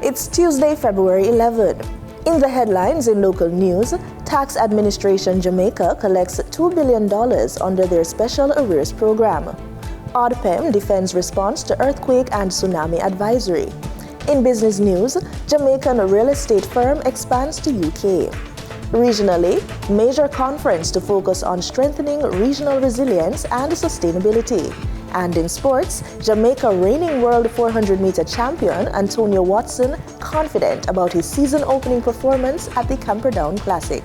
It's Tuesday, February 11. In the headlines in local news, Tax Administration Jamaica collects $2 billion under their Special Arrears Program. ODPEM defends response to earthquake and tsunami advisory. In business news, Jamaican real estate firm expands to UK. Regionally, major conference to focus on strengthening regional resilience and sustainability. And in sports, Jamaica reigning world 400-meter champion Antonio Watson confident about his season-opening performance at the Camperdown Classic.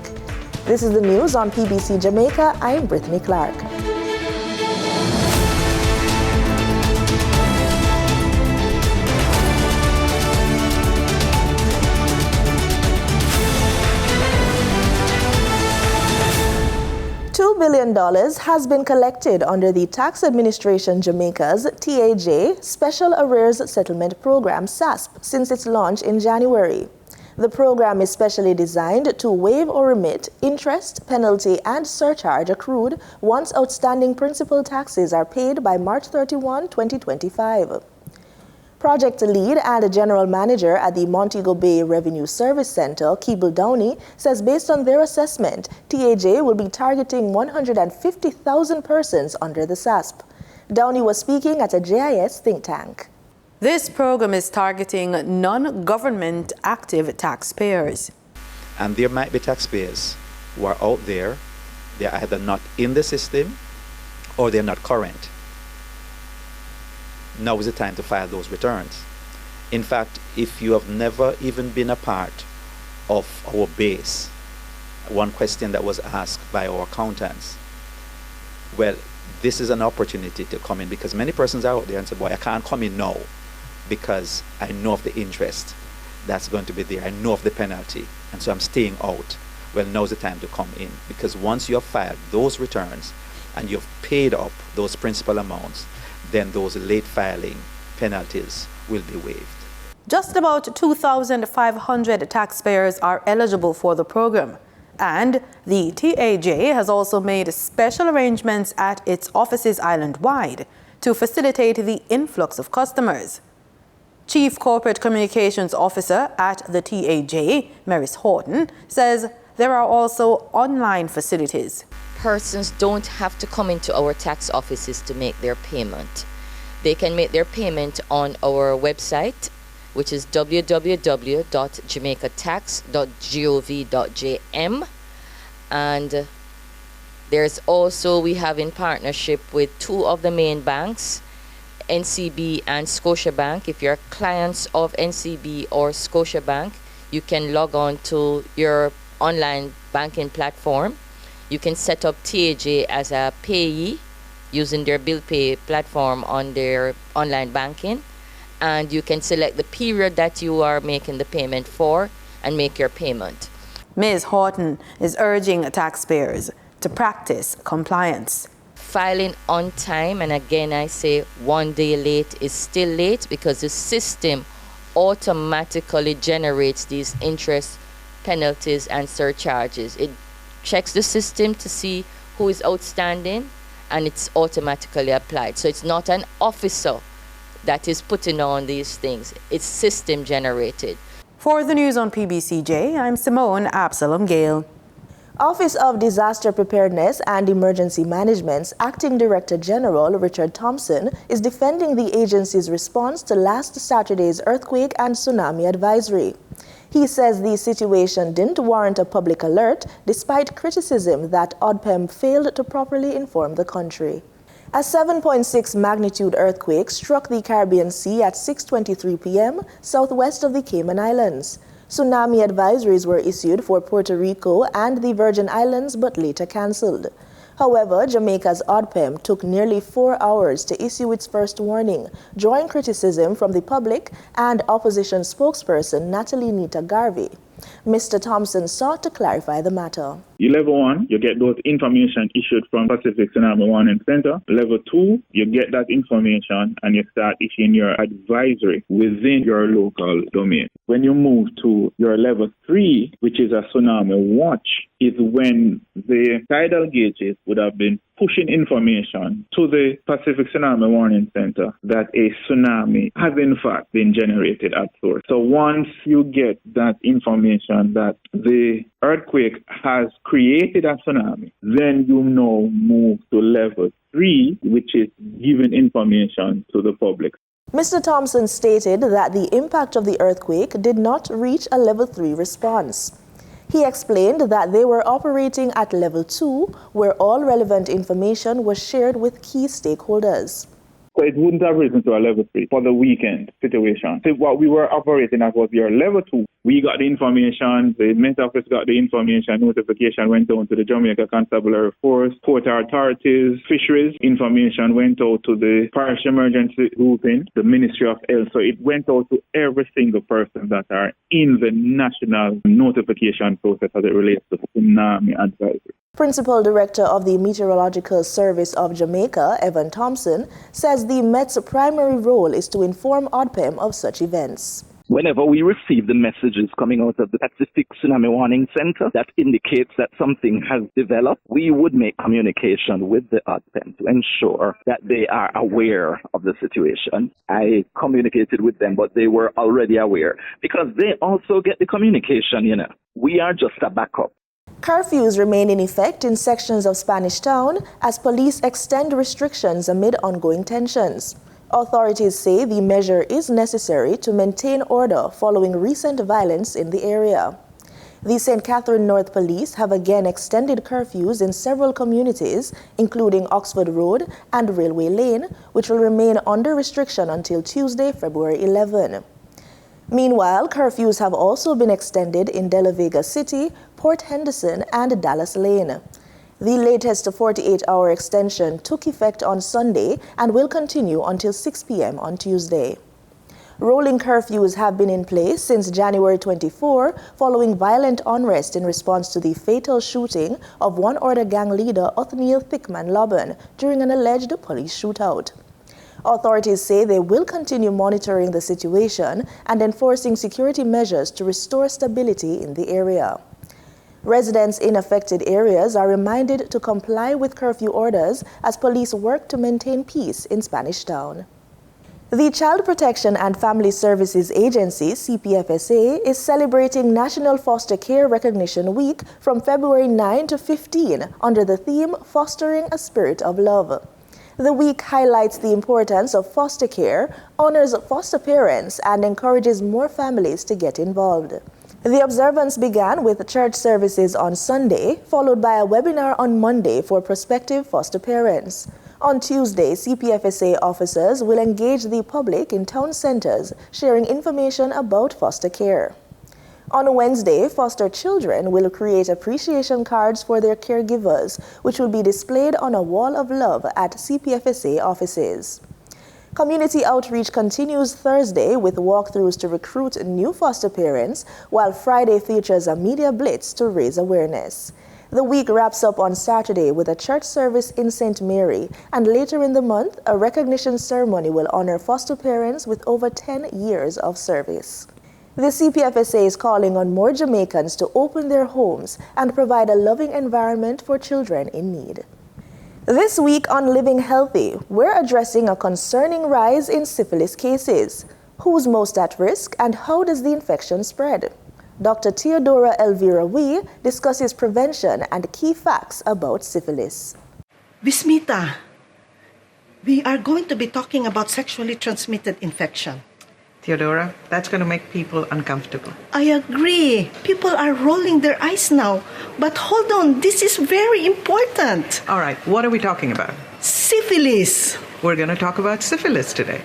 This is the news on PBC Jamaica. I'm Brittany Clark. $2 billion has been collected under the Tax Administration Jamaica's TAJ Special Arrears Settlement Program SASP since its launch in January. The program is specially designed to waive or remit interest, penalty, and surcharge accrued once outstanding principal taxes are paid by March 31, 2025. Project lead and general manager at the Montego Bay Revenue Service Center, Keeble Downey, says based on their assessment, TAJ will be targeting 150,000 persons under the SASP. Downey was speaking at a JIS think tank. This program is targeting non-government active taxpayers. And there might be taxpayers who are out there, they're either not in the system or they're not current. Now is the time to file those returns. In fact, if you have never even been a part of our base, one question that was asked by our accountants, well, this is an opportunity to come in because many persons are out there and say, boy, I can't come in now because I know of the interest that's going to be there. I know of the penalty, and so I'm staying out. Well, now's the time to come in because once you have filed those returns and you've paid up those principal amounts, then those late filing penalties will be waived. Just about 2,500 taxpayers are eligible for the program, and the TAJ has also made special arrangements at its offices island-wide to facilitate the influx of customers. Chief Corporate Communications Officer at the TAJ, Maris Horton, says there are also online facilities. Persons don't have to come into our tax offices to make their payment. They can make their payment on our website, which is www.jamaicatax.gov.jm. And there's also, we have in partnership with two of the main banks, NCB and Scotiabank. If you're clients of NCB or Scotiabank, you can log on to your online banking platform. You can set up TAJ as a payee using their bill pay platform on their online banking, and you can select the period that you are making the payment for and make your payment. Ms. Horton is urging taxpayers to practice compliance. Filing on time, and again I say 1 day late is still late because the system automatically generates these interest, penalties, and surcharges. It checks the system to see who is outstanding, and it's automatically applied. So it's not an officer that is putting on these things. It's system generated. For the news on PBCJ, I'm Simone Absalom Gale. Office of Disaster Preparedness and Emergency Management's Acting Director General Richard Thompson is defending the agency's response to last Saturday's earthquake and tsunami advisory. He says the situation didn't warrant a public alert despite criticism that ODPEM failed to properly inform the country. A 7.6 magnitude earthquake struck the Caribbean Sea at 6:23 p.m. southwest of the Cayman Islands. Tsunami advisories were issued for Puerto Rico and the Virgin Islands but later cancelled. However, Jamaica's ODPEM took nearly 4 hours to issue its first warning, drawing criticism from the public and opposition spokesperson Natalie Nita Garvey. Mr. Thompson sought to clarify the matter. Level 1, you get those information issued from Pacific Tsunami Warning Center. Level 2, you get that information and you start issuing your advisory within your local domain. When you move to your level 3, which is a tsunami watch, is when the tidal gauges would have been pushing information to the Pacific Tsunami Warning Center that a tsunami has in fact been generated at source. So once you get that information that the earthquake has created a tsunami, then you now move to level 3, which is giving information to the public. Mr. Thompson stated that the impact of the earthquake did not reach a level 3 response. He explained that they were operating at level 2, where all relevant information was shared with key stakeholders. So it wouldn't have risen to a level 3 for the weekend situation. So what we were operating at was your level 2. We got the information, the Met Office got the information, notification went down to the Jamaica Constabulary Force, port authorities, fisheries, information went out to the parish emergency grouping, the Ministry of Health. So it went out to every single person that are in the national notification process as it relates to tsunami advisory. Principal Director of the Meteorological Service of Jamaica, Evan Thompson, says the Met's primary role is to inform ODPEM of such events. Whenever we receive the messages coming out of the Pacific Tsunami Warning Center that indicates that something has developed, we would make communication with the ODPEM to ensure that they are aware of the situation. I communicated with them, but they were already aware because they also get the communication, We are just a backup. Curfews remain in effect in sections of Spanish Town as police extend restrictions amid ongoing tensions. Authorities say the measure is necessary to maintain order following recent violence in the area. The St. Catherine North Police have again extended curfews in several communities, including Oxford Road and Railway Lane, which will remain under restriction until Tuesday, February 11. Meanwhile, curfews have also been extended in De La Vega City, Port Henderson, and Dallas Lane. The latest 48-hour extension took effect on Sunday and will continue until 6 p.m. on Tuesday. Rolling curfews have been in place since January 24, following violent unrest in response to the fatal shooting of One Order gang leader Othniel Thickman Lobban during an alleged police shootout. Authorities say they will continue monitoring the situation and enforcing security measures to restore stability in the area. Residents in affected areas are reminded to comply with curfew orders as police work to maintain peace in Spanish Town. The Child Protection and Family Services Agency, CPFSA, is celebrating National Foster Care Recognition Week from February 9 to 15 under the theme Fostering a Spirit of Love. The week highlights the importance of foster care, honors foster parents, and encourages more families to get involved. The observance began with church services on Sunday, followed by a webinar on Monday for prospective foster parents. On Tuesday, CPFSA officers will engage the public in town centers, sharing information about foster care. On Wednesday, foster children will create appreciation cards for their caregivers, which will be displayed on a wall of love at CPFSA offices. Community outreach continues Thursday with walkthroughs to recruit new foster parents, while Friday features a media blitz to raise awareness. The week wraps up on Saturday with a church service in St. Mary, and later in the month, a recognition ceremony will honor foster parents with over 10 years of service. The CPFSA is calling on more Jamaicans to open their homes and provide a loving environment for children in need. This week on Living Healthy, we're addressing a concerning rise in syphilis cases. Who's most at risk and how does the infection spread? Dr. Theodora Elvira Wee discusses prevention and key facts about syphilis. Bismita, we are going to be talking about sexually transmitted infection. Theodora, that's going to make people uncomfortable. I agree. People are rolling their eyes now. But hold on, this is very important. All right, what are we talking about? Syphilis. We're going to talk about syphilis today.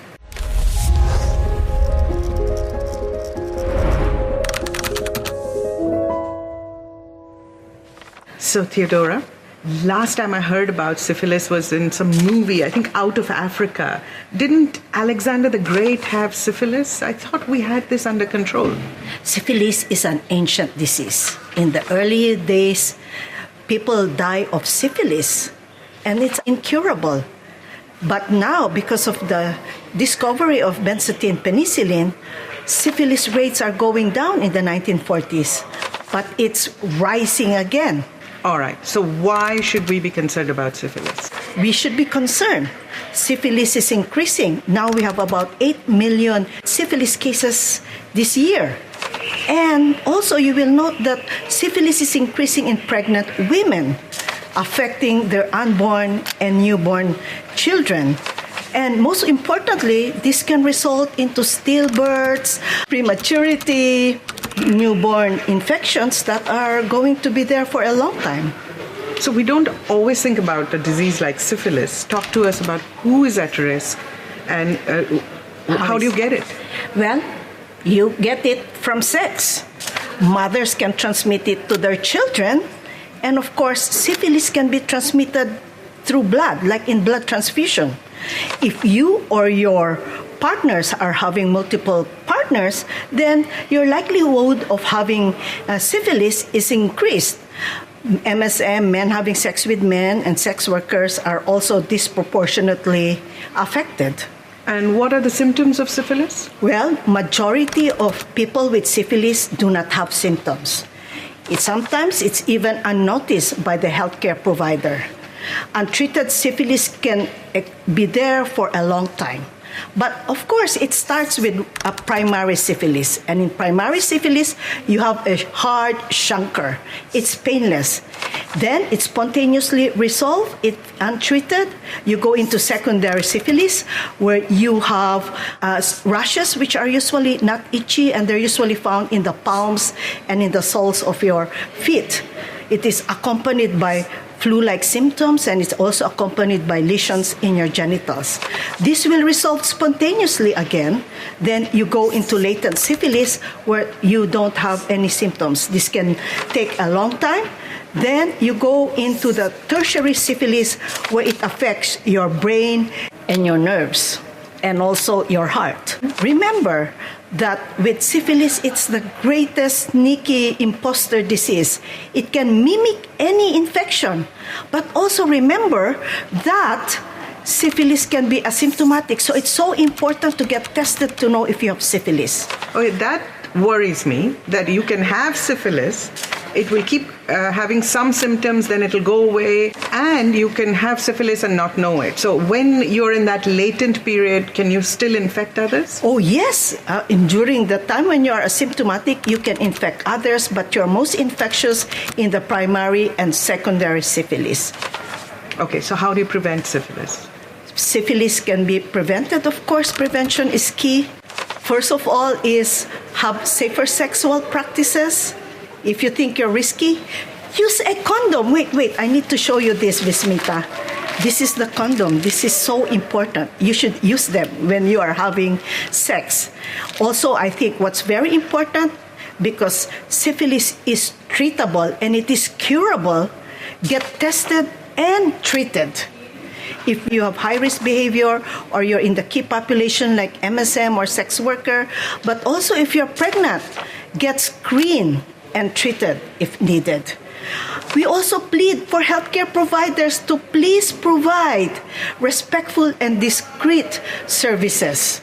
So, Theodora, Last time I heard about syphilis was in some movie, I think Out of Africa. Didn't Alexander the Great have syphilis? I thought we had this under control. Syphilis is an ancient disease. In the early days, people die of syphilis, and it's incurable. But now, because of the discovery of benzathine penicillin, syphilis rates are going down in the 1940s, but it's rising again. All right, so why should we be concerned about syphilis? We should be concerned. Syphilis is increasing. Now we have about 8 million syphilis cases this year. And also you will note that syphilis is increasing in pregnant women, affecting their unborn and newborn children. And most importantly, this can result into stillbirths, prematurity, newborn infections that are going to be there for a long time. So we don't always think about a disease like syphilis. Talk to us about who is at risk and how do you get it? Well, you get it from sex. Mothers can transmit it to their children. And of course, syphilis can be transmitted through blood, like in blood transfusion. If you or your partners are having multiple partners, then your likelihood of having syphilis is increased. MSM, men having sex with men, and sex workers are also disproportionately affected. And what are the symptoms of syphilis? Well, majority of people with syphilis do not have symptoms. Sometimes it's even unnoticed by the healthcare provider. Untreated syphilis can be there for a long time. But of course, it starts with a primary syphilis. And in primary syphilis, you have a hard chancre. It's painless. Then it spontaneously resolves. It's untreated. You go into secondary syphilis, where you have rashes, which are usually not itchy, and they're usually found in the palms and in the soles of your feet. It is accompanied by flu-like symptoms, and it's also accompanied by lesions in your genitals. This will resolve spontaneously again. Then you go into latent syphilis, where you don't have any symptoms. This can take a long time. Then you go into the tertiary syphilis, where it affects your brain and your nerves, and also your heart. Remember that with syphilis, it's the greatest sneaky imposter disease. It can mimic any infection. But also remember that syphilis can be asymptomatic. So it's so important to get tested to know if you have syphilis. Okay, that worries me, that you can have syphilis, it will keep having some symptoms, then it'll go away, and you can have syphilis and not know it. So when you're in that latent period, can you still infect others? Oh, yes. During the time when you are asymptomatic, you can infect others, but you're most infectious in the primary and secondary syphilis. Okay, so how do you prevent syphilis? Syphilis can be prevented. Of course, prevention is key. First of all is have safer sexual practices. If you think you're risky, use a condom. Wait, I need to show you this, Vismita. This is the condom. This is so important. You should use them when you are having sex. Also, I think what's very important, because syphilis is treatable and it is curable, get tested and treated. If you have high-risk behavior or you're in the key population like MSM or sex worker, but also if you're pregnant, get screened and treated if needed. We also plead for healthcare providers to please provide respectful and discreet services.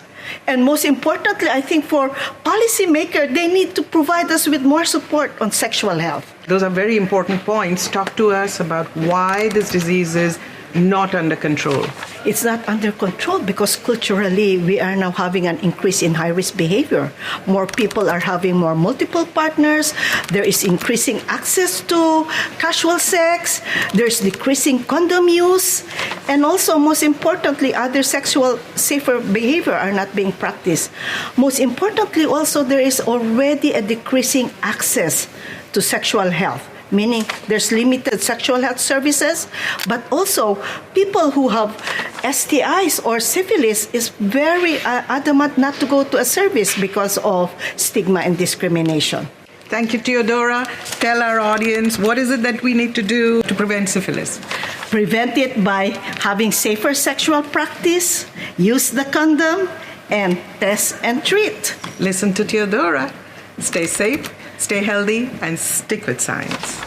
And most importantly, I think for policymakers, they need to provide us with more support on sexual health. Those are very important points. Talk to us about why this disease is not under control. It's not under control because culturally we are now having an increase in high-risk behavior. More people are having more multiple partners. There is increasing access to casual sex. There's decreasing condom use. And also, most importantly, other sexual safer behavior are not being practiced. Most importantly, also, there is already a decreasing access to sexual health, meaning there's limited sexual health services, but also people who have STIs or syphilis is very adamant not to go to a service because of stigma and discrimination. Thank you, Theodora. Tell our audience, what is it that we need to do to prevent syphilis? Prevent it by having safer sexual practice, use the condom, and test and treat. Listen to Theodora. Stay safe, stay healthy, and stick with science.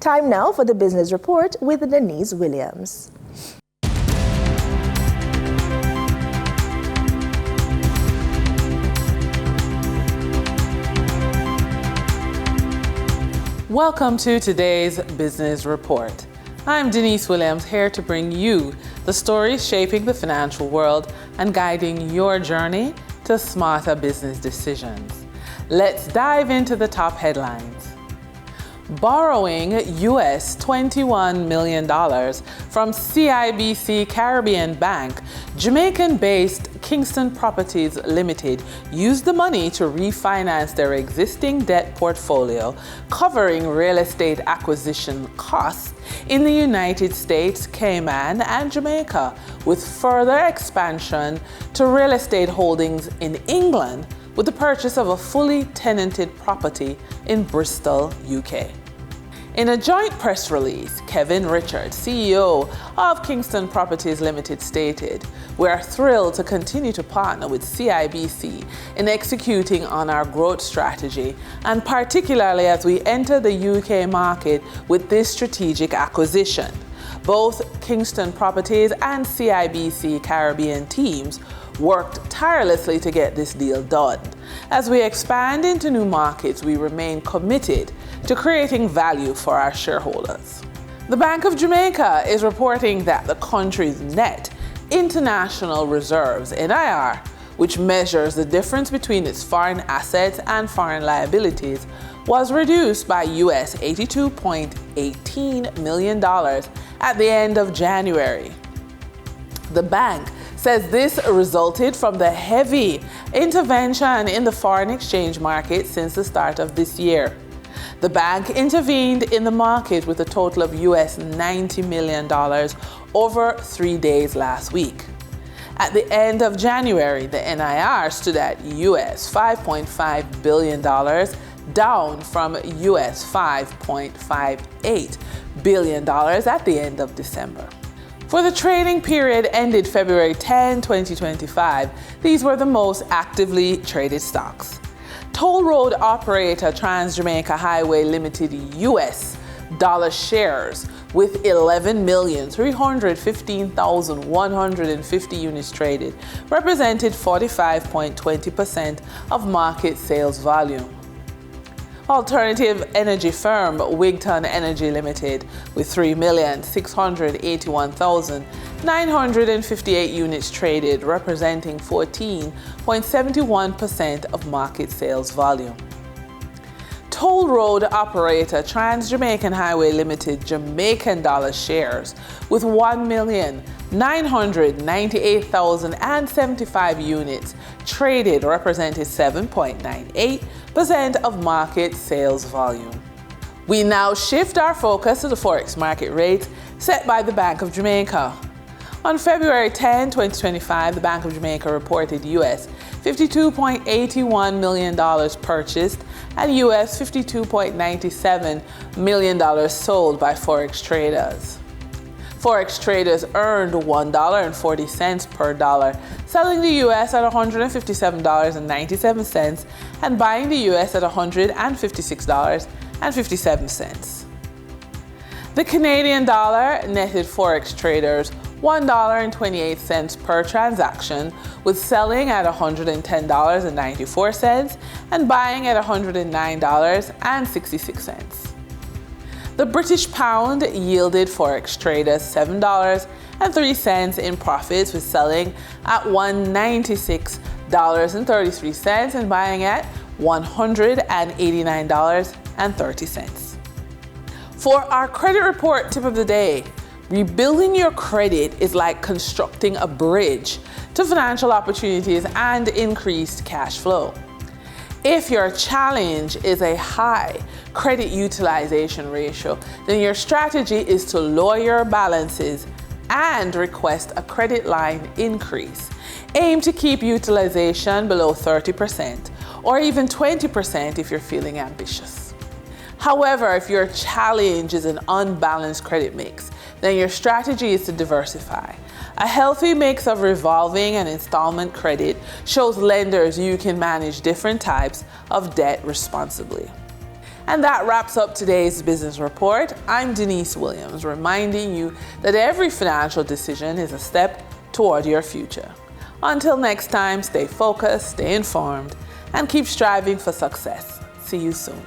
Time now for the business report with Denise Williams. Welcome to today's business report. I'm Denise Williams, here to bring you the stories shaping the financial world and guiding your journey to smarter business decisions. Let's dive into the top headlines. Borrowing US $21 million from CIBC Caribbean Bank, Jamaican-based Kingston Properties Limited used the money to refinance their existing debt portfolio, covering real estate acquisition costs in the United States, Cayman, and Jamaica, with further expansion to real estate holdings in England with the purchase of a fully tenanted property in Bristol, UK. In a joint press release, Kevin Richards, CEO of Kingston Properties Limited, stated, "We are thrilled to continue to partner with CIBC in executing on our growth strategy, and particularly as we enter the UK market with this strategic acquisition. Both Kingston Properties and CIBC Caribbean teams worked tirelessly to get this deal done. As we expand into new markets, we remain committed to creating value for our shareholders." The Bank of Jamaica is reporting that the country's net international reserves, NIR, which measures the difference between its foreign assets and foreign liabilities, was reduced by US $82.18 million at the end of January. The bank says this resulted from the heavy intervention in the foreign exchange market since the start of this year. The bank intervened in the market with a total of US $90 million over 3 days last week. At the end of January, the NIR stood at US $5.5 billion, down from US $5.58 billion at the end of December. For the trading period ended February 10, 2025, these were the most actively traded stocks. Toll road operator Trans-Jamaica Highway Limited US dollar shares with 11,315,150 units traded represented 45.20% of market sales volume. Alternative energy firm Wigton Energy Limited with 3,681,958 units traded, representing 14.71% of market sales volume. Toll road operator Trans-Jamaican Highway Limited Jamaican dollar shares with 1,998,075 units traded, represented 7.98% of market sales volume. We now shift our focus to the Forex market rate set by the Bank of Jamaica. On February 10, 2025, the Bank of Jamaica reported US $52.81 million purchased and US $52.97 million sold by Forex traders. Forex traders earned $1.40 per dollar, selling the US at $157.97 and buying the US at $156.57. The Canadian dollar netted Forex traders $1.28 per transaction, with selling at $110.94 and buying at $109.66. The British pound yielded Forex traders $7.03 in profits, with selling at $196.33 and buying at $189.30. For our credit report tip of the day, rebuilding your credit is like constructing a bridge to financial opportunities and increased cash flow. If your challenge is a high credit utilization ratio, then your strategy is to lower your balances and request a credit line increase. Aim to keep utilization below 30%. or even 20% if you're feeling ambitious. However, if your challenge is an unbalanced credit mix, then your strategy is to diversify. A healthy mix of revolving and installment credit shows lenders you can manage different types of debt responsibly. And that wraps up today's business report. I'm Denise Williams, reminding you that every financial decision is a step toward your future. Until next time, stay focused, stay informed, and keep striving for success. See you soon.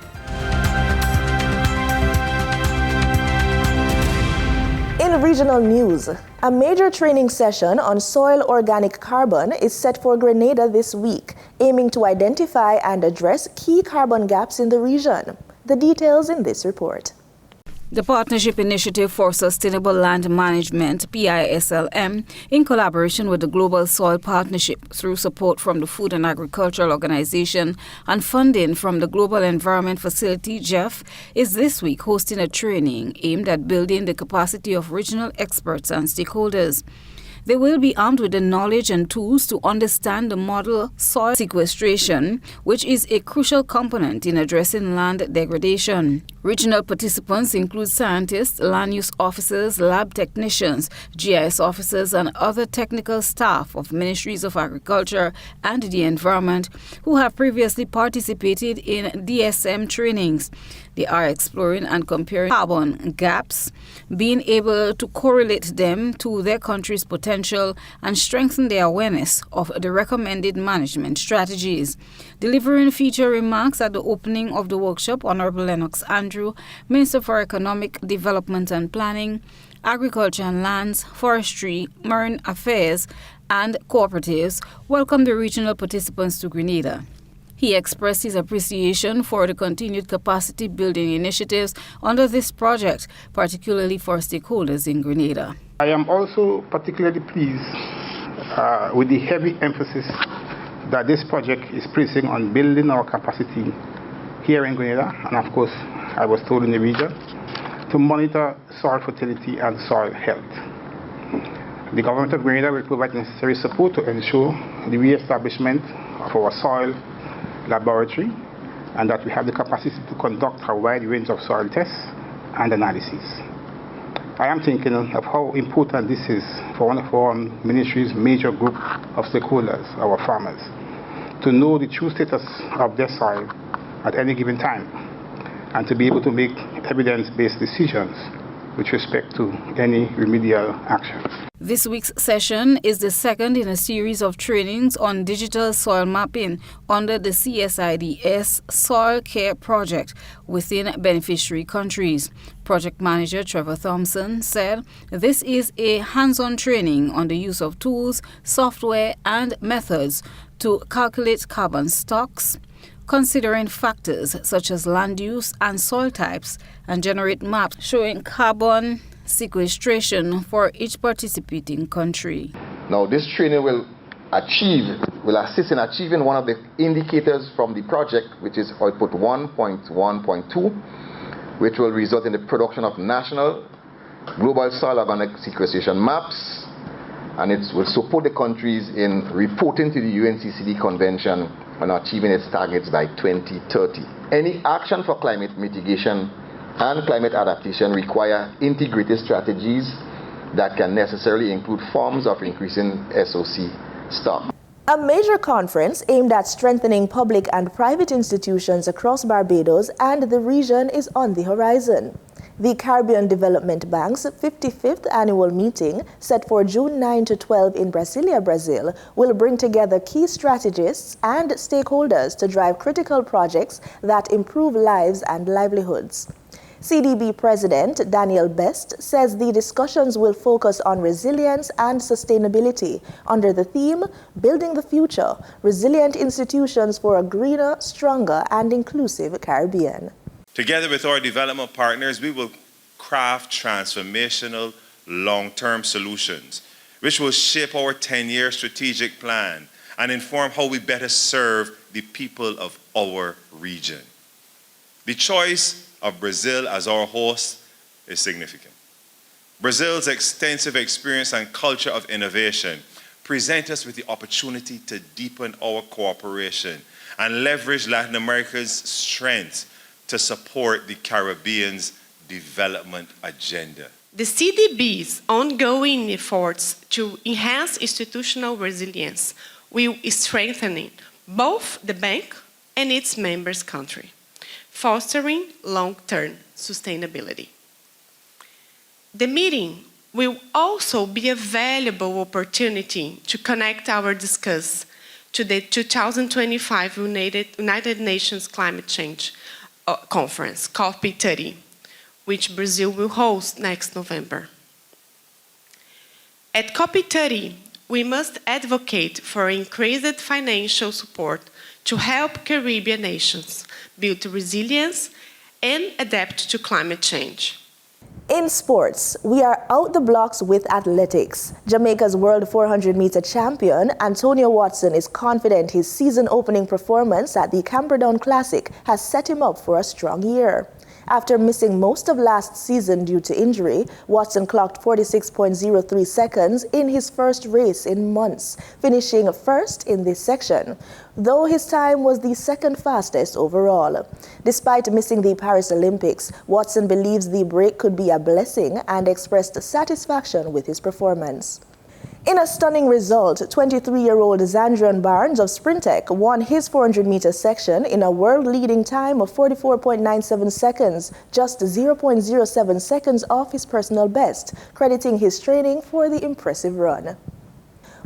In regional news, a major training session on soil organic carbon is set for Grenada this week, aiming to identify and address key carbon gaps in the region. The details in this report. The Partnership Initiative for Sustainable Land Management, PISLM, in collaboration with the Global Soil Partnership through support from the Food and Agricultural Organization and funding from the Global Environment Facility, GEF, is this week hosting a training aimed at building the capacity of regional experts and stakeholders. They will be armed with the knowledge and tools to understand the model soil sequestration, which is a crucial component in addressing land degradation. Regional participants include scientists, land use officers, lab technicians, GIS officers, and other technical staff of Ministries of Agriculture and the Environment who have previously participated in DSM trainings. They are exploring and comparing carbon gaps, being able to correlate them to their country's potential and strengthen their awareness of the recommended management strategies. Delivering feature remarks at the opening of the workshop, Honorable Lennox Andrew, Minister for Economic Development and Planning, Agriculture and Lands, Forestry, Marine Affairs, and Cooperatives, welcomed the regional participants to Grenada. He expressed his appreciation for the continued capacity building initiatives under this project, particularly for stakeholders in Grenada. I am also particularly pleased with the heavy emphasis that this project is placing on building our capacity here in Grenada, and of course, I was told in the region, to monitor soil fertility and soil health. The government of Grenada will provide necessary support to ensure the re-establishment of our soil laboratory and that we have the capacity to conduct a wide range of soil tests and analyses. I am thinking of how important this is for one of our ministry's major group of stakeholders, our farmers, to know the true status of their soil at any given time and to be able to make evidence-based decisions with respect to any remedial actions. This week's session is the second in a series of trainings on digital soil mapping under the CSIDS Soil Care Project within beneficiary countries. Project manager Trevor Thompson said this is a hands-on training on the use of tools, software, and methods to calculate carbon stocks, considering factors such as land use and soil types, and generate maps showing carbon sequestration for each participating country. Now, this training will assist in achieving one of the indicators from the project, which is output 1.1.2, which will result in the production of national global soil organic sequestration maps, and it will support the countries in reporting to the UNCCD Convention on achieving its targets by 2030. Any action for climate mitigation and climate adaptation require integrated strategies that can necessarily include forms of increasing SOC stock. A major conference aimed at strengthening public and private institutions across Barbados and the region is on the horizon. The Caribbean Development Bank's 55th annual meeting, set for June 9 to 12 in Brasilia, Brazil, will bring together key strategists and stakeholders to drive critical projects that improve lives and livelihoods. CDB President Daniel Best says the discussions will focus on resilience and sustainability under the theme, Building the Future, Resilient Institutions for a Greener, Stronger and Inclusive Caribbean. Together with our development partners, we will craft transformational long-term solutions, which will shape our 10-year strategic plan and inform how we better serve the people of our region. The choice of Brazil as our host is significant. Brazil's extensive experience and culture of innovation present us with the opportunity to deepen our cooperation and leverage Latin America's strength to support the Caribbean's development agenda. The CDB's ongoing efforts to enhance institutional resilience will strengthen both the bank and its members' country, fostering long-term sustainability. The meeting will also be a valuable opportunity to connect our discuss to the 2025 United Nations Climate Change Conference, COP30, which Brazil will host next November. At COP30, we must advocate for increased financial support to help Caribbean nations build resilience and adapt to climate change. In sports, we are out the blocks with athletics. Jamaica's World 400-meter champion, Antonio Watson, is confident his season-opening performance at the Camperdown Classic has set him up for a strong year. After missing most of last season due to injury, Watson clocked 46.03 seconds in his first race in months, finishing first in this section, though his time was the second fastest overall. Despite missing the Paris Olympics, Watson believes the break could be a blessing and expressed satisfaction with his performance. In a stunning result, 23-year-old Zandrian Barnes of Sprintec won his 400-meter section in a world-leading time of 44.97 seconds, just 0.07 seconds off his personal best, crediting his training for the impressive run.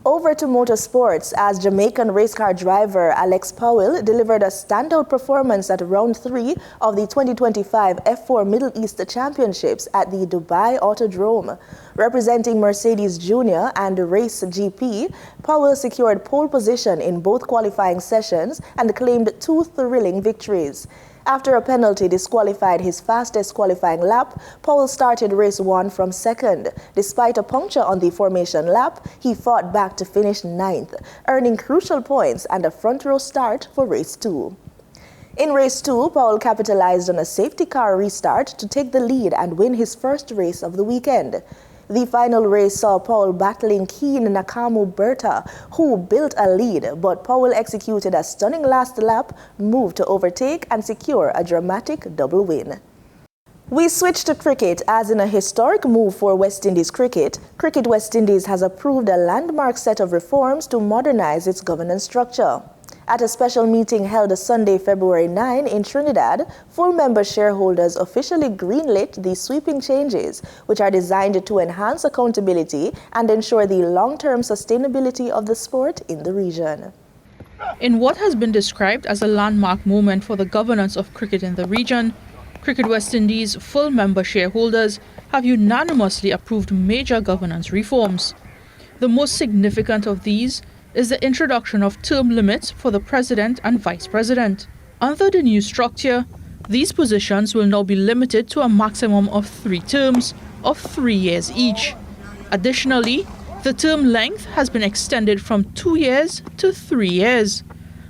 Over to motorsports, as Jamaican race car driver Alex Powell delivered a standout performance at round 3 of the 2025 F4 Middle East Championships at the Dubai Autodrome. Representing Mercedes Junior and Race GP, Powell secured pole position in both qualifying sessions and claimed 2 thrilling victories. After a penalty disqualified his fastest qualifying lap, Powell started race 1 from second. Despite a puncture on the formation lap, he fought back to finish 9th, earning crucial points and a front row start for race 2. In race 2, Powell capitalized on a safety car restart to take the lead and win his first race of the weekend. The final race saw Powell battling keen Nakamu Berta, who built a lead, but Powell executed a stunning last lap move to overtake and secure a dramatic double win. We switch to cricket, as in a historic move for West Indies cricket, Cricket West Indies has approved a landmark set of reforms to modernize its governance structure. At a special meeting held Sunday, February 9 in Trinidad, full member shareholders officially greenlit these sweeping changes, which are designed to enhance accountability and ensure the long-term sustainability of the sport in the region. In what has been described as a landmark moment for the governance of cricket in the region, Cricket West Indies full member shareholders have unanimously approved major governance reforms. The most significant of these is the introduction of term limits for the President and Vice President. Under the new structure, these positions will now be limited to a maximum of 3 terms of 3 years each. Additionally, the term length has been extended from 2 years to 3 years,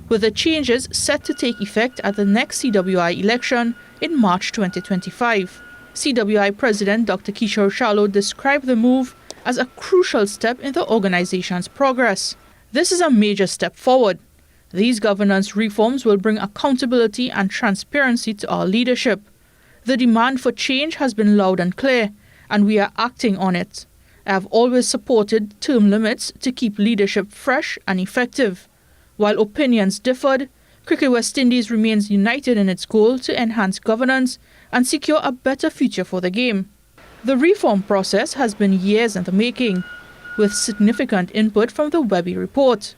with the changes set to take effect at the next CWI election in March 2025. CWI President Dr. Kishore Shallow described the move as a crucial step in the organization's progress. This is a major step forward. These governance reforms will bring accountability and transparency to our leadership. The demand for change has been loud and clear, and we are acting on it. I have always supported term limits to keep leadership fresh and effective. While opinions differed, Cricket West Indies remains united in its goal to enhance governance and secure a better future for the game. The reform process has been years in the making, with significant input from the Webby report.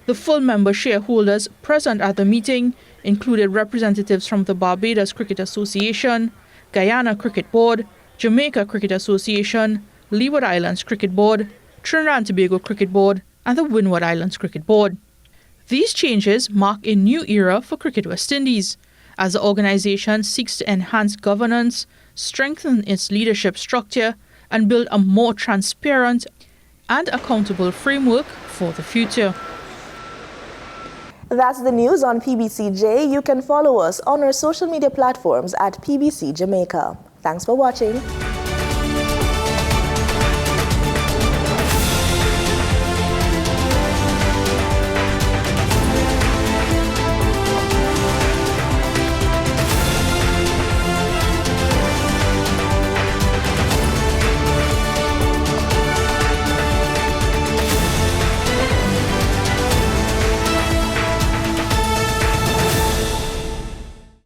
The full member shareholders present at the meeting included representatives from the Barbados Cricket Association, Guyana Cricket Board, Jamaica Cricket Association, Leeward Islands Cricket Board, Trinidad and Tobago Cricket Board, and the Windward Islands Cricket Board. These changes mark a new era for Cricket West Indies, as the organisation seeks to enhance governance, strengthen its leadership structure, and build a more transparent and accountable framework for the future. That's the news on PBCJ. You can follow us on our social media platforms at PBCJamaica. Thanks for watching.